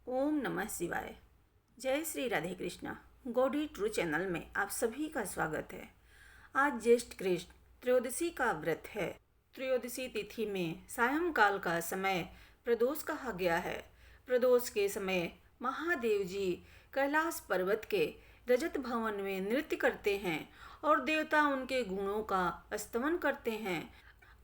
ओम नमः शिवाय। जय Shri Radhe Krishna. Gaudy true channel में आप सभी का स्वागत है। आज ज्येष्ठ कृष्ण त्रयोदशी का व्रत है। त्रयोदशी तिथि में सायंकाल का समय प्रदोष कहा गया है। प्रदोष के समय महादेव जी कैलाश पर्वत के रजत भवन में नृत्य करते हैं और देवता उनके गुणों का स्तवन करते हैं।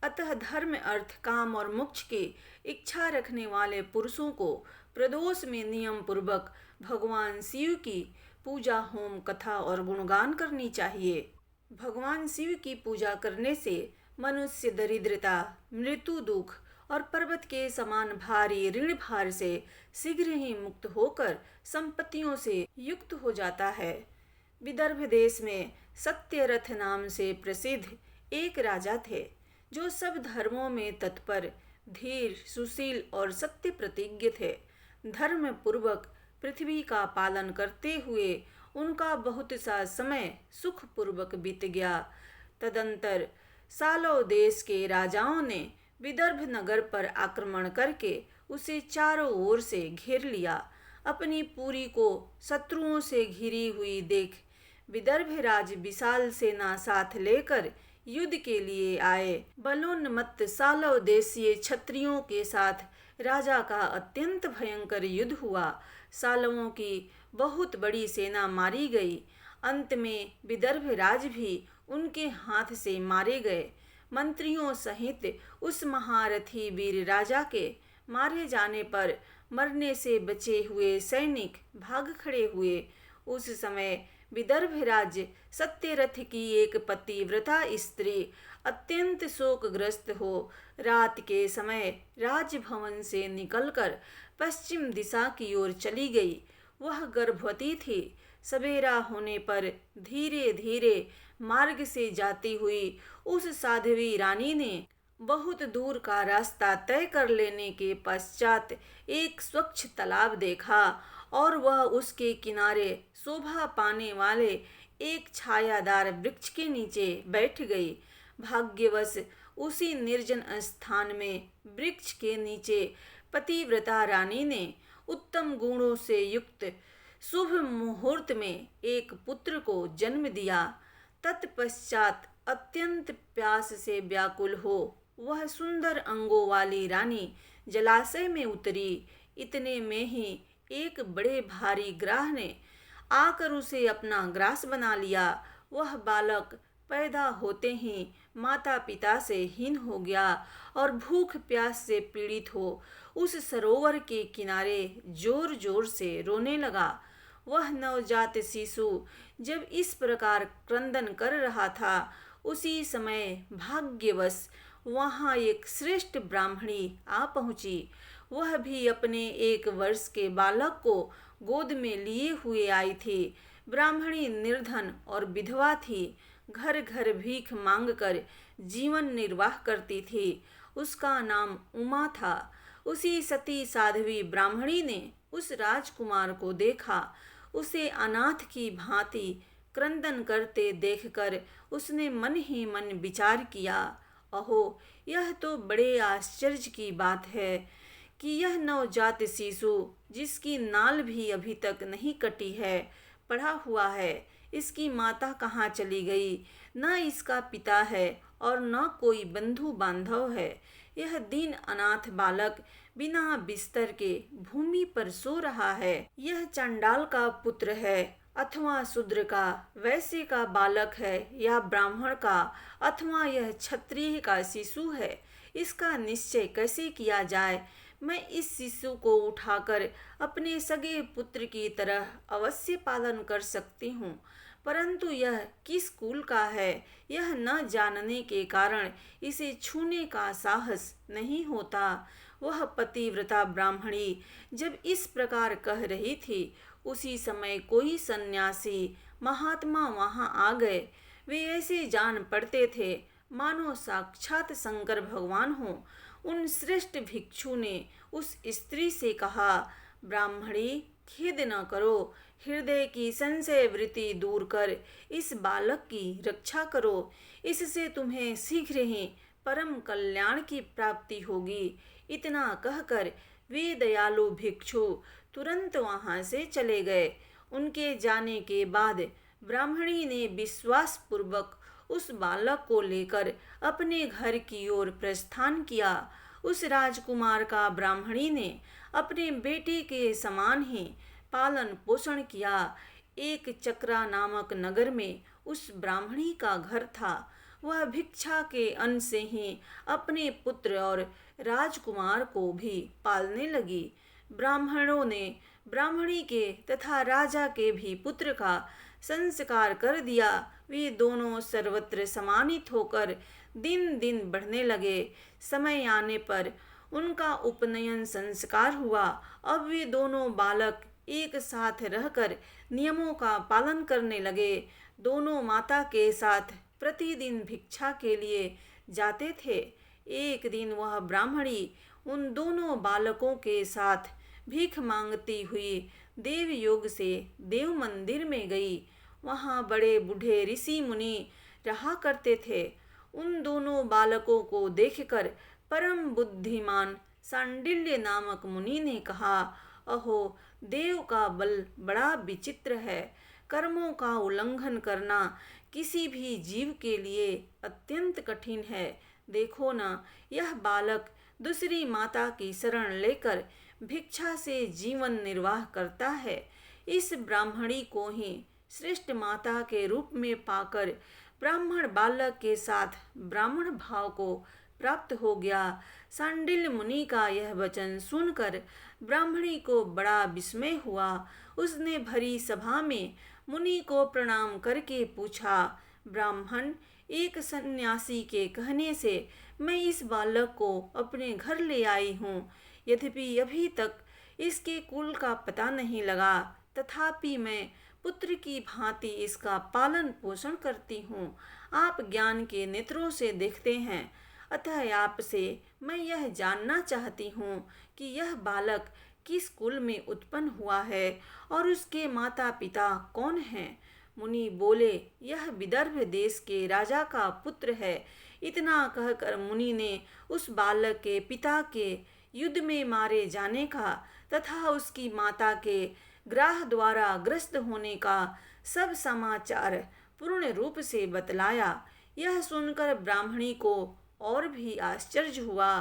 अतः धर्म, अर्थ, काम और मोक्ष की इच्छा रखने वाले पुरुषों को प्रदोष में नियम पूर्वक भगवान शिव की पूजा, होम, कथा और गुणगान करनी चाहिए। भगवान शिव की पूजा करने से मनुष्य दरिद्रता, मृत्यु, दुख और पर्वत के समान भारी ऋण भार से शीघ्र ही मुक्त होकर संपत्तियों से युक्त हो जाता है। विदर्भ देश में सत्यरथ नाम से प्रसिद्ध एक राजा थे जो सब धर्मों में तत्पर, धीर, सुशील और सत्य प्रतिज्ञ थे। धर्म पूर्वक पृथ्वी का पालन करते हुए उनका बहुत सा समय सुख पूर्वक बीत गया। तदंतर सालों देश के राजाओं ने विदर्भ नगर पर आक्रमण करके उसे चारों ओर से घेर लिया। अपनी पुरी को शत्रुओं से घिरी हुई देख विदर्भ राज विशाल सेना साथ लेकर युद्ध के लिए आए। बलोन्मत्त सालव देशीय क्षत्रियों के साथ राजा का अत्यंत भयंकर युद्ध हुआ। सालवों की बहुत बड़ी सेना मारी गई। अंत में विदर्भ राज भी उनके हाथ से मारे गए। मंत्रियों सहित उस महारथी वीर राजा के मारे जाने पर मरने से बचे हुए सैनिक भाग खड़े हुए। उस समय विदर्भ राज्य सत्यरथ की एक पतिव्रता स्त्री अत्यंत शोकग्रस्त हो रात के समय राजभवन से निकलकर पश्चिम दिशा की ओर चली गई। वह गर्भवती थी। सवेरा होने पर धीरे धीरे मार्ग से जाती हुई उस साध्वी रानी ने बहुत दूर का रास्ता तय कर लेने के पश्चात एक स्वच्छ तालाब देखा और वह उसके किनारे शोभा पाने वाले एक छायादार वृक्ष के नीचे बैठ गई। भाग्यवश उसी निर्जन स्थान में वृक्ष के नीचे पतिव्रता रानी ने उत्तम गुणों से युक्त शुभ मुहूर्त में एक पुत्र को जन्म दिया। तत्पश्चात अत्यंत प्यास से व्याकुल हो वह सुंदर अंगों वाली रानी जलाशय में उतरी। इतने में ही एक बड़े भारी ग्राह ने आकर उसे अपना ग्रास बना लिया। वह बालक पैदा होते ही माता पिता से हीन हो गया और भूख प्यास से पीड़ित हो उस सरोवर के किनारे जोर जोर से रोने लगा। वह नवजात शिशु जब इस प्रकार क्रंदन कर रहा था उसी समय भाग्यवश वहाँ एक श्रेष्ठ ब्राह्मणी आ पहुँची। वह भी अपने 1 वर्ष के बालक को गोद में लिए हुए आई थी। ब्राह्मणी निर्धन और विधवा थी। घर घर भीख मांगकर जीवन निर्वाह करती थी। उसका नाम उमा था। उसी सती साध्वी ब्राह्मणी ने उस राजकुमार को देखा। उसे अनाथ की भांति क्रंदन करते देखकर उसने मन ही मन विचार किया, अहो, यह तो बड़े आश्चर्य की बात है कि यह नवजात शिशु जिसकी नाल भी अभी तक नहीं कटी है पड़ा हुआ है। इसकी माता कहाँ चली गई? न इसका पिता है और न कोई बंधु बांधव है। यह दीन अनाथ बालक बिना बिस्तर के भूमि पर सो रहा है। यह चंडाल का पुत्र है अथवा शूद्र का, वैश्य का बालक है या ब्राह्मण का, अथवा यह क्षत्रिय का शिशु है। इसका निश्चय कैसे किया जाए? मैं इस शिशु को उठाकर अपने सगे पुत्र की तरह अवश्य पालन कर सकती हूँ, परंतु यह किस कुल का है यह न जानने के कारण इसे छूने का साहस नहीं होता। वह पतिव्रता ब्राह्मणी जब इस प्रकार कह रही थी उसी समय कोई सन्यासी महात्मा वहां आ गए। वे ऐसे जान पड़ते थे मानो साक्षात शंकर भगवान हों। उन श्रेष्ठ भिक्षु ने उस स्त्री से कहा, ब्राह्मणी, खेद न करो, हृदय की संशय वृत्ति दूर कर इस बालक की रक्षा करो। इससे तुम्हें शीघ्र ही परम कल्याण की प्राप्ति होगी। इतना कहकर वे दयालु भिक्षु तुरंत वहां से चले गए। उनके जाने के बाद ब्राह्मणी ने विश्वास पूर्वक उस बालक को लेकर अपने घर की ओर प्रस्थान किया। उस राजकुमार का ब्राह्मणी ने अपने बेटे के समान ही पालन पोषण किया। एक चक्रा नामक नगर में उस ब्राह्मणी का घर था। वह भिक्षा के अन्न से ही अपने पुत्र और राजकुमार को भी पालने लगी। ब्राह्मणों ने ब्राह्मणी के तथा राजा के भी पुत्र का संस्कार कर दिया। वे दोनों सर्वत्र सम्मानित होकर दिन दिन बढ़ने लगे। समय आने पर उनका उपनयन संस्कार हुआ। अब वे दोनों बालक एक साथ रहकर नियमों का पालन करने लगे। दोनों माता के साथ प्रतिदिन भिक्षा के लिए जाते थे। एक दिन वह ब्राह्मणी उन दोनों बालकों के साथ भीख मांगती हुई देवयोग से देव मंदिर में गई। वहाँ बड़े बूढ़े ऋषि मुनि रहा करते थे। उन दोनों बालकों को देखकर परम बुद्धिमान सांडिल्य नामक मुनि ने कहा, अहो, देव का बल बड़ा विचित्र है। कर्मों का उल्लंघन करना किसी भी जीव के लिए अत्यंत कठिन है। देखो ना, यह बालक दूसरी माता की शरण लेकर भिक्षा से जीवन निर्वाह करता है। इस ब्राह्मणी को ही श्रेष्ठ माता के रूप में पाकर ब्राह्मण बालक के साथ ब्राह्मण भाव को प्राप्त हो गया। सांडिल्य मुनि का यह वचन सुनकर ब्राह्मणी को बड़ा विस्मय हुआ। उसने भरी सभा में मुनि को प्रणाम करके पूछा, ब्राह्मण, एक सन्यासी के कहने से मैं इस बालक को अपने घर ले आई हूँ। यद्यपि अभी तक इसके कुल का पता नहीं लगा, तथापि मैं पुत्र की भांति इसका पालन पोषण करती हूँ। आप ज्ञान के नेत्रों से देखते हैं, अतः आपसे मैं यह जानना चाहती हूँ कि यह बालक किस कुल में उत्पन्न हुआ है और उसके माता पिता कौन हैं। मुनि बोले, यह विदर्भ देश के राजा का पुत्र है। इतना कहकर मुनि ने उस बालक के पिता के युद्ध में मारे जाने का तथा उसकी माता के ग्राह द्वारा ग्रस्त होने का सब समाचार पूर्ण रूप से बतलाया। यह सुनकर ब्राह्मणी को और भी आश्चर्य हुआ।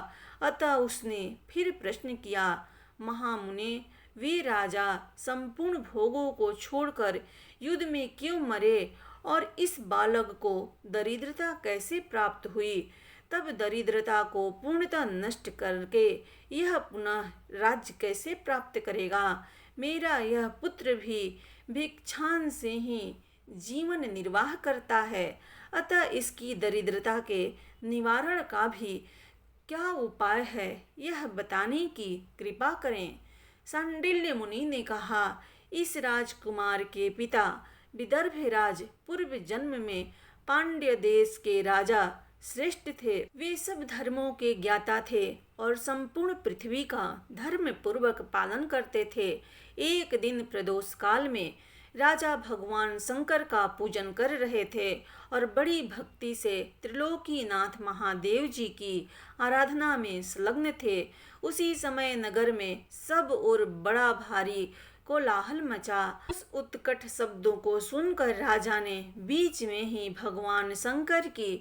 अतः उसने फिर प्रश्न किया, महामुने, वे राजा संपूर्ण भोगों को छोड़कर युद्ध में क्यों मरे और इस बालक को दरिद्रता कैसे प्राप्त हुई? तब दरिद्रता को पूर्णतः नष्ट करके यह पुनः राज्य कैसे प्राप्त करेगा? मेरा यह पुत्र भी भिक्षान से ही जीवन निर्वाह करता है, अतः इसकी दरिद्रता के निवारण का भी क्या उपाय है, यह बताने की कृपा करें। सांडिल्य मुनि ने कहा, इस राजकुमार के पिता विदर्भराज पूर्व जन्म में पांड्य देश के राजा श्रेष्ठ थे। वे सब धर्मों के ज्ञाता थे और संपूर्ण पृथ्वी का धर्म पूर्वक पालन करते थे। एक दिन प्रदोष काल में राजा भगवान शंकर का पूजन कर रहे थे और बड़ी भक्ति से त्रिलोकीनाथ महादेव जी की आराधना में संलग्न थे। उसी समय नगर में सब ओर बड़ा भारी कोलाहल मचा। उस उत्कट शब्दों को सुनकर राजा ने बीच में ही भगवान शंकर की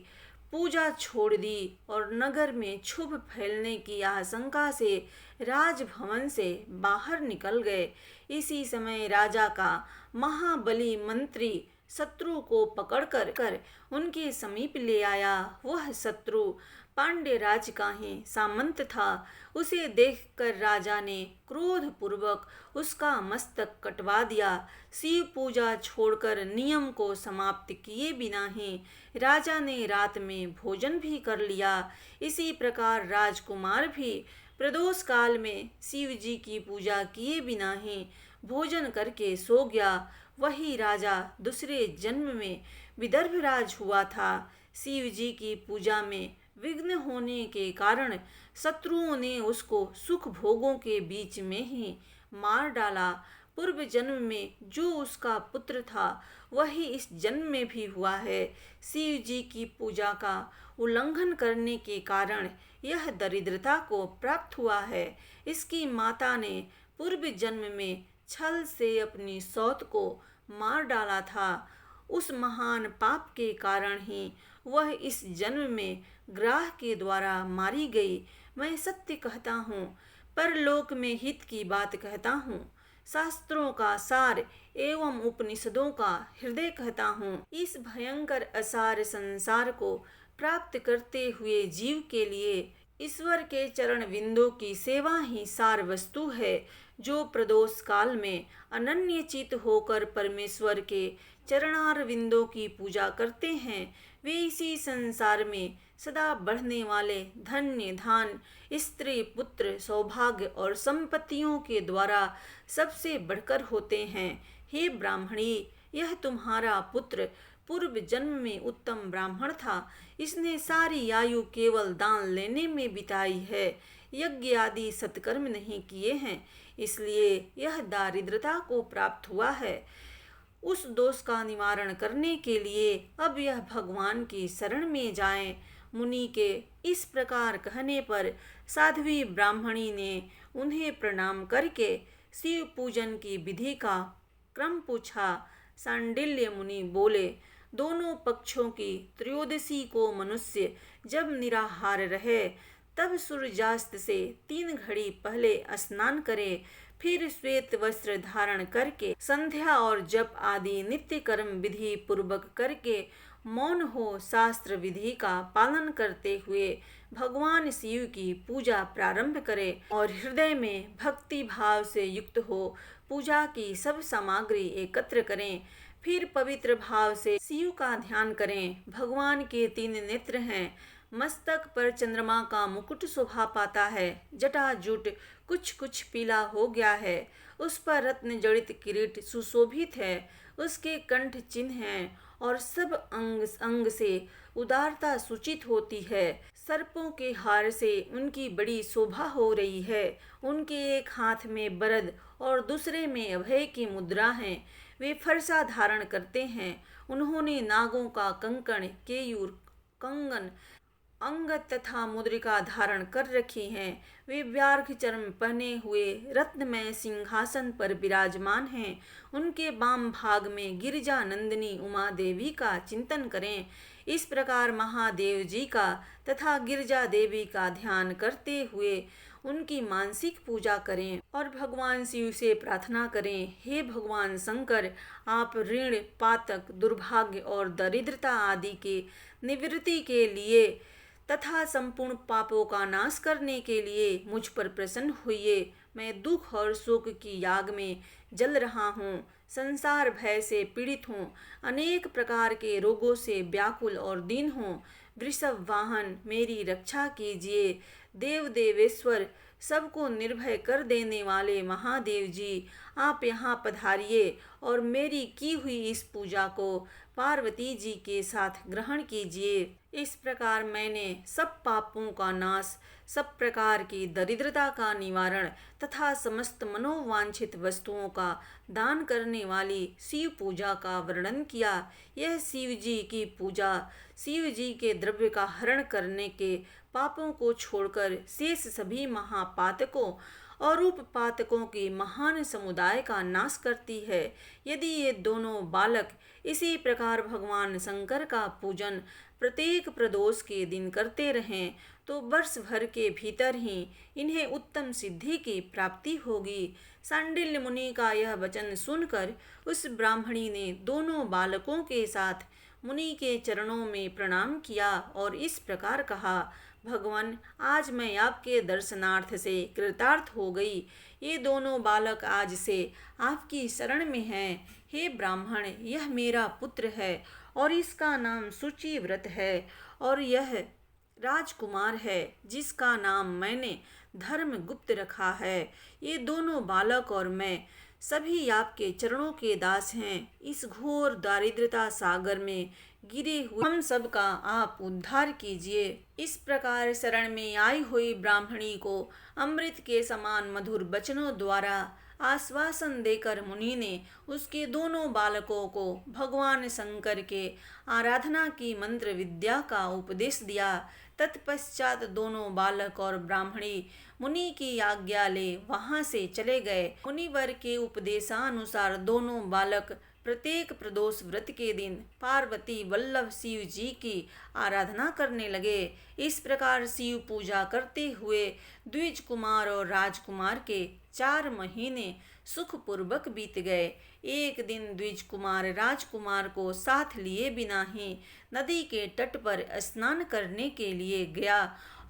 पूजा छोड़ दी और नगर में क्षुभ फैलने की आशंका से राजभवन से बाहर निकल गए। इसी समय राजा का महाबली मंत्री शत्रु को पकड़कर उनके समीप ले आया। वह शत्रु पांड्य राज का ही सामंत था। उसे देखकर राजा ने क्रोध पूर्वक उसका मस्तक कटवा दिया। शिव पूजा छोड़कर नियम को समाप्त किए बिना ही राजा ने रात में भोजन भी कर लिया। इसी प्रकार राजकुमार भी प्रदोष काल में शिव जी की पूजा किए बिना ही भोजन करके सो गया। वही राजा दूसरे जन्म में विदर्भराज हुआ था। शिव जी की पूजा में विघ्न होने के कारण शत्रुओं ने उसको सुख भोगों के बीच में ही मार डाला। पूर्व जन्म में जो उसका पुत्र था वही इस जन्म में भी हुआ है। शिव जी की पूजा का उल्लंघन करने के कारण यह दरिद्रता को प्राप्त हुआ है। इसकी माता ने पूर्व जन्म में छल से अपनी सौत को मार डाला था। उस महान पाप के कारण ही वह इस जन्म में ग्राह के द्वारा मारी गई। मैं सत्य कहता हूँ, परलोक में हित की बात कहता हूँ, शास्त्रों का सार एवं उपनिषदों का हृदय कहता हूँ। इस भयंकर असार संसार को प्राप्त करते हुए जीव के लिए ईश्वर के चरण विंदों की सेवा ही सार वस्तु है। जो प्रदोष काल में अनन्य चित होकर परमेश्वर के चरणार विंदों की पूजा करते हैं, वे इसी संसार में सदा बढ़ने वाले धन्य धान, स्त्री, पुत्र, सौभाग्य और संपत्तियों के द्वारा सबसे बढ़कर होते हैं। हे ब्राह्मणी, यह तुम्हारा पुत्र पूर्व जन्म में उत्तम ब्राह्मण था। इसने सारी आयु केवल दान लेने में बिताई है, यज्ञ आदि सत्कर्म नहीं किए हैं, इसलिए यह दारिद्रता को प्राप्त हुआ है। उस दोष का निवारण करने के लिए अब यह भगवान की शरण में जाए। मुनि के इस प्रकार कहने पर साध्वी ब्राह्मणी ने उन्हें प्रणाम करके शिव पूजन की विधि का क्रम पूछा। सांडिल्य मुनि बोले, दोनों पक्षों की त्रयोदशी को मनुष्य जब निराहार रहे तब सूर्यास्त से 3 घड़ी पहले स्नान करे, फिर श्वेत वस्त्र धारण करके संध्या और जप आदि नित्य कर्म विधि पूर्वक करके मौन हो शास्त्र विधि का पालन करते हुए भगवान शिव की पूजा प्रारंभ करे और हृदय में भक्ति भाव से युक्त हो पूजा की सब सामग्री एकत्र करें। फिर पवित्र भाव से शिव का ध्यान करें। भगवान के 3 नेत्र हैं, मस्तक पर चंद्रमा का मुकुट शोभा पाता है, जटाजूट कुछ कुछ पीला हो गया है, उस पर रत्न जड़ित किरीट सुशोभित है, उसके कंठ चिन्ह हैं और सब अंग अंग से उदारता सूचित होती है। सर्पों के हार से उनकी बड़ी शोभा हो रही है। उनके एक हाथ में बरद और दूसरे में अभय की मुद्रा है। वे फरसा धारण करते हैं। उन्होंने नागों का कंकण, केयूर, कंगन, अंगद तथा मुद्रिका धारण कर रखी हैं। वे व्याघ्र चर्म पहने हुए रत्नमय सिंहासन पर विराजमान हैं। उनके वाम भाग में गिरिजा नंदिनी उमा देवी का चिंतन करें। इस प्रकार महादेव जी का तथा गिरिजा देवी का ध्यान करते हुए उनकी मानसिक पूजा करें और भगवान शिव से प्रार्थना करें, हे भगवान शंकर, आप ऋण, पातक, दुर्भाग्य और दरिद्रता आदि के निवृत्ति के लिए तथा संपूर्ण पापों का नाश करने के लिए मुझ पर प्रसन्न होइए। मैं दुख और शोक की याग में जल रहा हूँ, संसार भय से पीड़ित हूँ, अनेक प्रकार के रोगों से व्याकुल और दीन हूँ। वृषभ वाहन, मेरी रक्षा कीजिए। देव देवेश्वर, सबको निर्भय कर देने वाले महादेव जी, आप यहाँ पधारिए और मेरी की हुई इस पूजा को पार्वती जी के साथ ग्रहण कीजिए। इस प्रकार मैंने सब पापों का नाश, सब प्रकार की दरिद्रता का निवारण तथा समस्त मनोवांछित वस्तुओं का दान करने वाली शिव पूजा का वर्णन किया। यह शिव जी की पूजा शिव जी के द्रव्य का हरण करने के पापों को छोड़कर शेष सभी महापातकों और उपपातकों के महान समुदाय का नाश करती है। यदि ये दोनों बालक इसी प्रकार भगवान शंकर का पूजन प्रत्येक प्रदोष के दिन करते रहें तो वर्ष भर के भीतर ही इन्हें उत्तम सिद्धि की प्राप्ति होगी। सांडिल्य मुनि का यह वचन सुनकर उस ब्राह्मणी ने दोनों बालकों के साथ मुनि के चरणों में प्रणाम किया और इस प्रकार कहा, भगवान, आज मैं आपके दर्शनार्थ से कृतार्थ हो गई। ये दोनों बालक आज से आपकी शरण में हैं। हे ब्राह्मण, यह मेरा पुत्र है और इसका नाम सूचिव्रत है और यह राजकुमार है जिसका नाम मैंने धर्मगुप्त रखा है। ये दोनों बालक और मैं सभी आपके चरणों के दास हैं। इस घोर दारिद्रता सागर में गिरे हुए हम सब का आप उद्धार कीजिए। इस प्रकार शरण में आई हुई ब्राह्मणी को अमृत के समान मधुर वचनों द्वारा आश्वासन देकर मुनि ने उसके दोनों बालकों को भगवान शंकर के आराधना की मंत्र विद्या का उपदेश दिया। तत्पश्चात दोनों बालक और ब्राह्मणी मुनि की आज्ञा ले वहां से चले गए। मुनिवर के उपदेशानुसार दोनों बालक प्रत्येक प्रदोष व्रत के दिन पार्वती वल्लभ शिव जी की आराधना करने लगे। इस प्रकार शिव पूजा करते हुए द्विज कुमार और राजकुमार के 4 महीने सुखपूर्वक बीत गए। एक दिन द्विज कुमार राजकुमार को साथ लिए बिना ही नदी के तट पर स्नान करने के लिए गया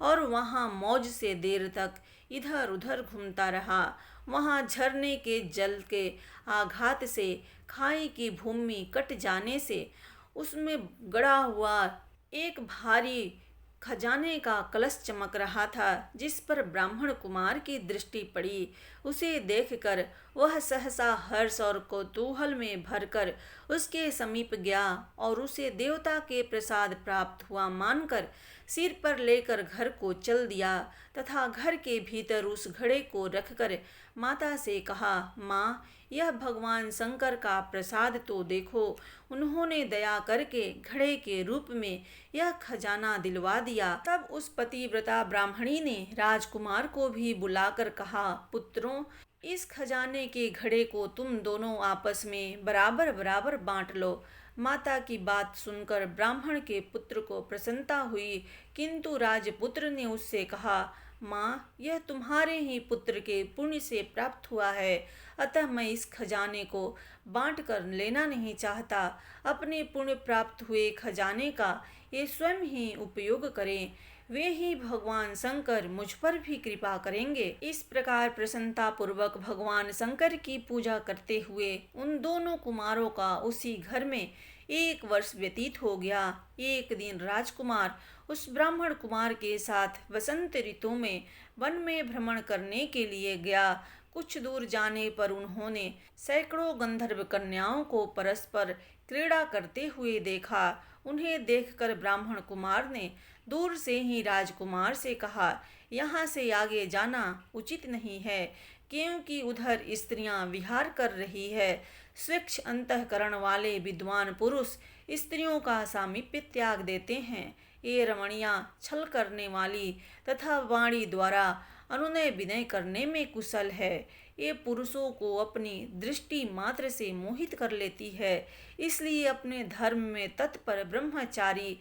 और वहां मौज से देर तक इधर उधर घूमता रहा। वहां झरने के जल के आघात से खाई की भूमि कट जाने से उसमें गड़ा हुआ एक भारी खजाने का कलश चमक रहा था, जिस पर ब्राह्मण कुमार की दृष्टि पड़ी। उसे देखकर वह सहसा हर्ष और कौतूहल में भरकर उसके समीप गया और उसे देवता के प्रसाद प्राप्त हुआ मानकर सिर पर लेकर घर को चल दिया तथा घर के भीतर उस घड़े को रखकर माता से कहा, माँ, यह भगवान शंकर का प्रसाद तो देखो। उन्होंने दया करके घड़े के रूप में यह खजाना दिलवा दिया। तब उस पतिव्रता ब्राह्मणी ने राजकुमार को भी बुलाकर कहा, पुत्रों, इस खजाने के घड़े को तुम दोनों आपस में बराबर बराबर बांट लो। माता की बात सुनकर ब्राह्मण के पुत्र को प्रसन्नता हुई, किंतु राजपुत्र ने उससे कहा, माँ, यह तुम्हारे ही पुत्र के पुण्य से प्राप्त हुआ है, अतः मैं इस खजाने को बांट कर लेना नहीं चाहता। अपने पुण्य प्राप्त हुए खजाने का ये स्वयं ही उपयोग करें, वे ही भगवान शंकर मुझ पर भी कृपा करेंगे। इस प्रकार प्रसन्नता पूर्वक भगवान शंकर की पूजा करते हुए उन दोनों कुमारों का उसी घर में 1 वर्ष व्यतीत हो गया। एक दिन राजकुमार उस ब्राह्मण कुमार के साथ वसंत ऋतु में वन में भ्रमण करने के लिए गया। कुछ दूर जाने पर उन्होंने सैकड़ों गंधर्व कन्याओं को परस्पर क्रीड़ा करते हुए देखा। उन्हें देखकर ब्राह्मण कुमार ने दूर से ही राजकुमार से कहा, यहाँ से आगे जाना उचित नहीं है, क्योंकि उधर स्त्रियां विहार कर रही है। स्वच्छ अंतःकरण वाले विद्वान पुरुष स्त्रियों का सामीप्य त्याग देते हैं। ये रमणियां छल करने वाली तथा वाणी द्वारा अनुनय विनय करने में कुशल है। ये पुरुषों को अपनी दृष्टि मात्र से मोहित कर लेती है। इसलिए अपने धर्म में तत्पर ब्रह्मचारी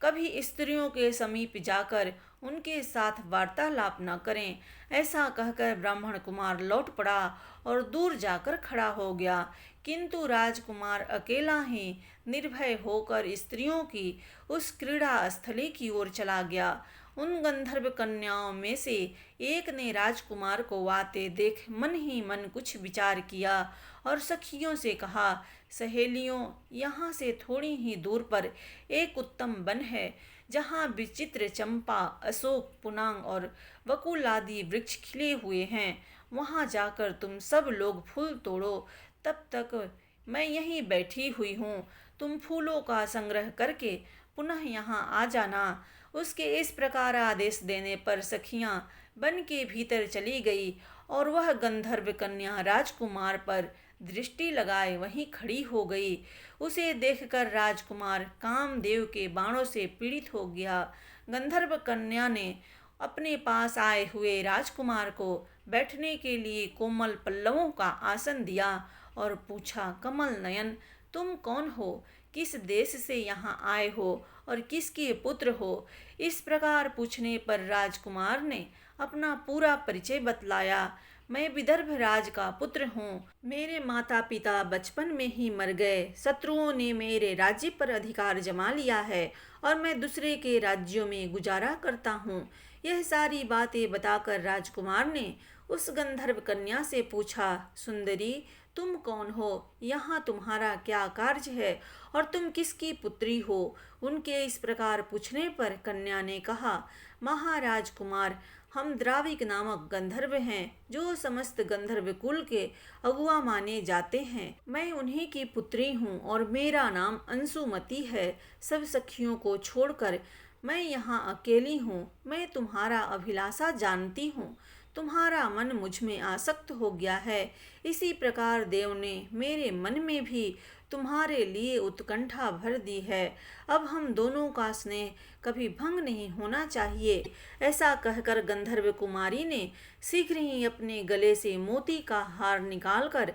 कभी स्त्रियों के समीप जाकर उनके साथ वार्तालाप न करें। ऐसा कहकर ब्राह्मण कुमार लौट पड़ा और दूर जाकर खड़ा हो गया, किंतु राजकुमार अकेला ही निर्भय होकर स्त्रियों की उस क्रीड़ा स्थली की ओर चला गया। उन गंधर्व कन्याओं में से एक ने राजकुमार को आते देख मन ही मन कुछ विचार किया और सखियों से कहा, सहेलियों, यहाँ से थोड़ी ही दूर पर एक उत्तम वन है, जहाँ विचित्र चंपा, अशोक, पुनांग और वकुल आदि वृक्ष खिले हुए हैं। वहाँ जाकर तुम सब लोग फूल तोड़ो, तब तक मैं यहीं बैठी हुई हूँ। तुम फूलों का संग्रह करके पुनः यहाँ आ जाना। उसके इस प्रकार आदेश देने पर सखियां वन के भीतर चली गई और वह गंधर्व कन्या राजकुमार पर दृष्टि लगाए वहीं खड़ी हो गई। उसे देखकर राजकुमार कामदेव के बाणों से पीड़ित हो गया। गंधर्व कन्या ने अपने पास आए हुए राजकुमार को बैठने के लिए कोमल पल्लवों का आसन दिया और पूछा, कमल नयन, तुम कौन हो? किस देश से यहाँ आए हो और किसके पुत्र हो? इस प्रकार पूछने पर राजकुमार ने अपना पूरा परिचय बतलाया। मैं विदर्भ राज का पुत्र हूँ। मेरे माता पिता बचपन में ही मर गए। शत्रुओं ने मेरे राज्य पर अधिकार जमा लिया है और मैं दूसरे के राज्यों में गुजारा करता हूँ। यह सारी बातें बताकर राजकुमार ने उस गंधर्व कन्या से पूछा, सुंदरी, तुम कौन हो? यहाँ तुम्हारा क्या कार्य है और तुम किसकी पुत्री हो? उनके इस प्रकार पूछने पर कन्या ने कहा, महाराज कुमार, हम द्राविक नामक गंधर्व हैं, जो समस्त गंधर्व कुल के अगुआ माने जाते हैं। मैं उन्हीं की पुत्री हूँ और मेरा नाम अंशुमती है। सब सखियों को छोड़कर मैं यहाँ अकेली हूँ। मैं तुम्हारा अभिलाषा जानती हूँ। तुम्हारा मन मुझ में आसक्त हो गया है। इसी प्रकार देव ने मेरे मन में भी तुम्हारे लिए उत्कंठा भर दी है। अब हम दोनों का स्नेह कभी भंग नहीं होना चाहिए। ऐसा कहकर गंधर्व कुमारी ने शीघ्र ही अपने गले से मोती का हार निकालकर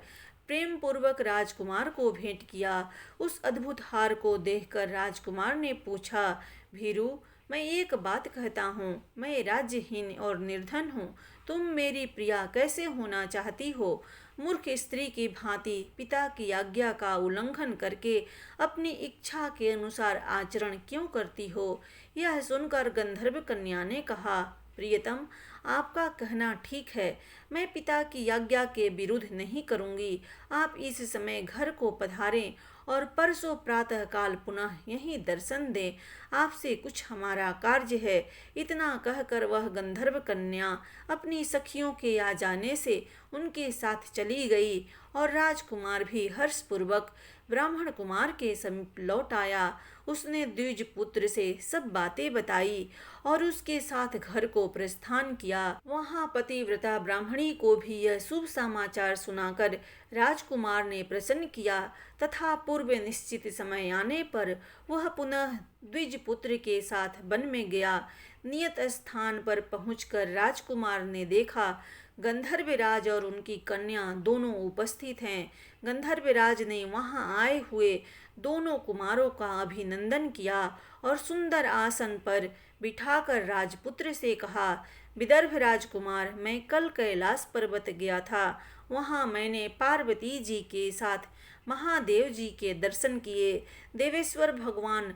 प्रेम पूर्वक राजकुमार को भेंट किया। उस अद्भुत हार को देखकर राजकुमार ने पूछा, भीरू, मैं एक बात कहता हूँ, मैं राज्यहीन और निर्धन हूँ। तुम मेरी प्रिया कैसे होना चाहती हो? मूर्ख स्त्री की भांति पिता की आज्ञा का उल्लंघन करके अपनी इच्छा के अनुसार आचरण क्यों करती हो? यह सुनकर गंधर्व कन्या ने कहा, प्रियतम, आपका कहना ठीक है। मैं पिता की आज्ञा के विरुद्ध नहीं करूंगी। आप इस समय घर को पधारें और परसों प्रातः काल पुनः यहीं दर्शन दें। आपसे कुछ हमारा कार्य है। इतना कहकर वह गंधर्व कन्या अपनी सखियों के आ जाने से उनके साथ चली गई और राजकुमार भी हर्षपूर्वक ब्राह्मण कुमार के समीप लौट आया। उसने द्विज पुत्र से सब बातें बताई और उसके साथ घर को प्रस्थान किया। वहां पतिव्रता ब्राह्मणी को भी यह शुभ समाचार सुनाकर राजकुमार ने प्रसन्न किया तथा पूर्व निश्चित समय आने पर वह पुनः द्विज पुत्र के साथ वन में गया। नियत स्थान पर पहुंचकर राजकुमार ने देखा गंधर्वराज और उनकी कन्या दोनों उपस्थित हैं। गंधर्वराज ने वहां आए हुए दोनों कुमारों का अभिनंदन किया और सुंदर आसन पर बिठाकर राजपुत्र से कहा, विदर्भ राजकुमार, मैं कल कैलाश पर्वत गया था। वहां मैंने पार्वती जी के साथ महादेव जी के दर्शन किए। देवेश्वर भगवान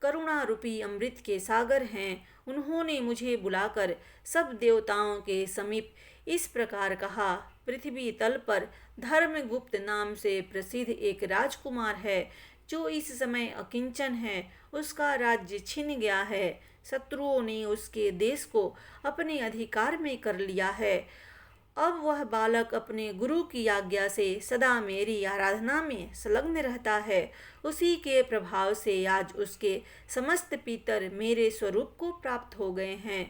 करुणा रूपी अमृत के सागर हैं। उन्होंने मुझे बुलाकर सब देवताओं के समीप इस प्रकार कहा, पृथ्वी तल पर धर्मगुप्त नाम से प्रसिद्ध एक राजकुमार है जो इस समय अकिंचन है। उसका राज्य छिन गया है। शत्रुओं ने उसके देश को अपने अधिकार में कर लिया है। अब वह बालक अपने गुरु की आज्ञा से सदा मेरी आराधना में संलग्न रहता है। उसी के प्रभाव से आज उसके समस्त पितर मेरे स्वरूप को प्राप्त हो गए हैं।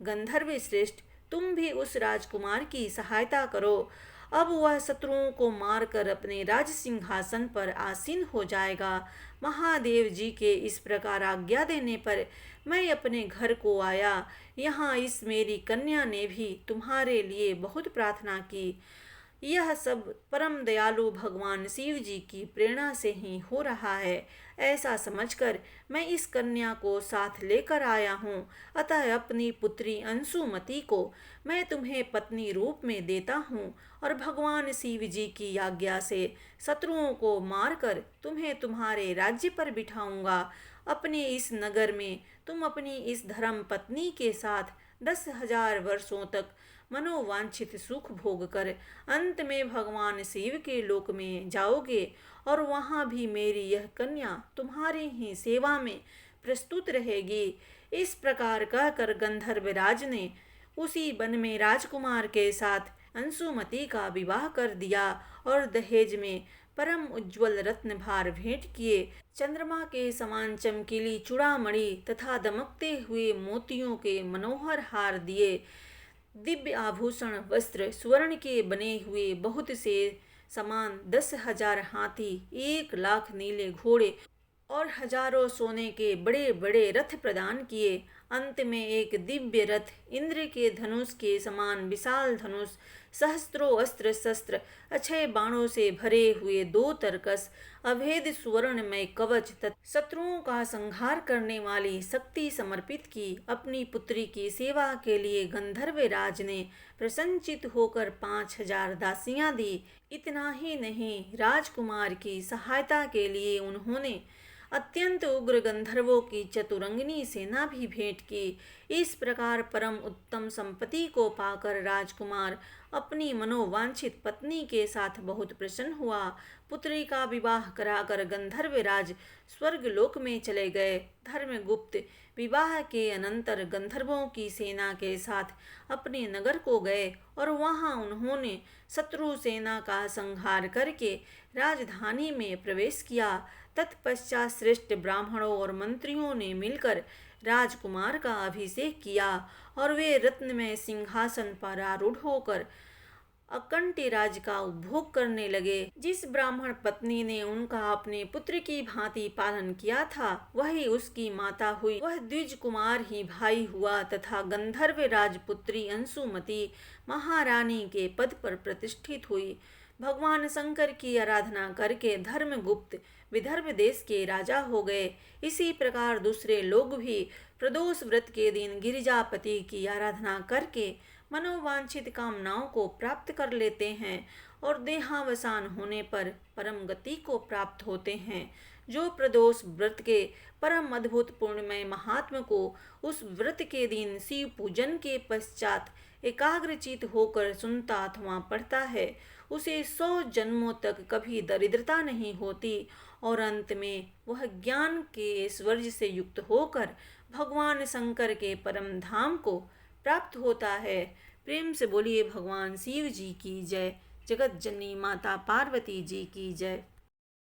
गंधर्व श्रेष्ठ, तुम भी उस राजकुमार की सहायता करो। अब वह शत्रुओं को मारकर अपने राज सिंहासन पर आसीन हो जाएगा। महादेव जी के इस प्रकार आज्ञा देने पर मैं अपने घर को आया। यहाँ इस मेरी कन्या ने भी तुम्हारे लिए बहुत प्रार्थना की। यह सब परम दयालु भगवान शिव जी की प्रेरणा से ही हो रहा है। ऐसा समझकर मैं इस कन्या को साथ लेकर आया हूँ। अतः अपनी पुत्री अंशुमति को मैं तुम्हें पत्नी रूप में देता हूँ और भगवान शिव जी की आज्ञा से शत्रुओं को मारकर तुम्हें तुम्हारे राज्य पर बिठाऊंगा। अपने इस नगर में तुम अपनी इस धर्म पत्नी के साथ 10,000 वर्षों तक मनोवांछित सुख भोग कर अंत में भगवान शिव के लोक में जाओगे और वहाँ भी मेरी यह कन्या तुम्हारी ही सेवा में प्रस्तुत रहेगी। इस प्रकार कहकर गंधर्वराज ने उसी वन में राजकुमार के साथ अंशुमति का विवाह कर दिया और दहेज में परम उज्ज्वल रत्न भार भेंट किए। चंद्रमा के समान चमकीली चूड़ामणि तथा दमकते हुए मोतियों के मनोहर हार दिए। दिव्य आभूषण वस्त्र, स्वर्ण के बने हुए बहुत से सामान, 10,000 हाथी, 1,00,000 नीले घोड़े और हजारों सोने के बड़े बड़े रथ प्रदान किए। अंत में एक दिव्य रथ, इंद्र के धनुष के समान विशाल धनुष, सहस्त्रों अस्त्र शस्त्र, अक्षय बाणों से भरे हुए 2 तरकस, अभेद सुवर्णमय कवच तथा शत्रुओं का संहार करने वाली शक्ति समर्पित की। अपनी पुत्री की सेवा के लिए गंधर्वराज ने प्रसन्नचित होकर 5,000 दासियां दी। इतना ही नहीं, राजकुमार की सहायता के लिए उन्होंने अत्यंत उग्र गंधर्वों की चतुरंगिनी सेना भी भेंट की। इस प्रकार परम उत्तम संपत्ति को पाकर राजकुमार अपनी मनोवांछित पत्नी के साथ बहुत प्रसन्न हुआ। पुत्री का विवाह कराकर गंधर्वराज स्वर्गलोक में चले गए। धर्मगुप्त विवाह के अनंतर गंधर्वों की सेना के साथ अपने नगर को गए और वहां उन्होंने शत्रु सेना का संहार करके राजधानी में प्रवेश किया। तत्पश्चात श्रेष्ठ ब्राह्मणों और मंत्रियों ने मिलकर राजकुमार का अभिषेक किया और वे रत्नमय सिंहासन पर आरूढ़ होकर अकंटी राज का उपभोग करने लगे। जिस ब्राह्मण पत्नी ने उनका अपने पुत्र की भांति पालन किया था, वही उसकी माता हुई। वह द्विज कुमार ही भाई हुआ तथा गंधर्व राजपुत्री अंशुमती महारानी के पद पर प्रतिष्ठित हुई। भगवान शंकर की आराधना करके धर्मगुप्त विदर्भ देश के राजा हो गए। इसी प्रकार दूसरे लोग भी प्रदोष व्रत के दिन गिरिजापति की आराधना करके मनोवांछित कामनाओं को प्राप्त कर लेते हैं और देहावसान होने पर परम गति को प्राप्त होते हैं। जो प्रदोष व्रत के परम अद्भुत पुण्यमय महात्म को उस व्रत के दिन शिव पूजन के पश्चात एकाग्रचित होकर सुनता अथवा पढ़ता है, उसे 100 जन्मों तक कभी दरिद्रता नहीं होती और अंत में वह ज्ञान के ऐश्वर्य से युक्त होकर भगवान शंकर के परम धाम को प्राप्त होता है। प्रेम से बोलिए भगवान शिव जी की जय। जगत जननी माता पार्वती जी की जय।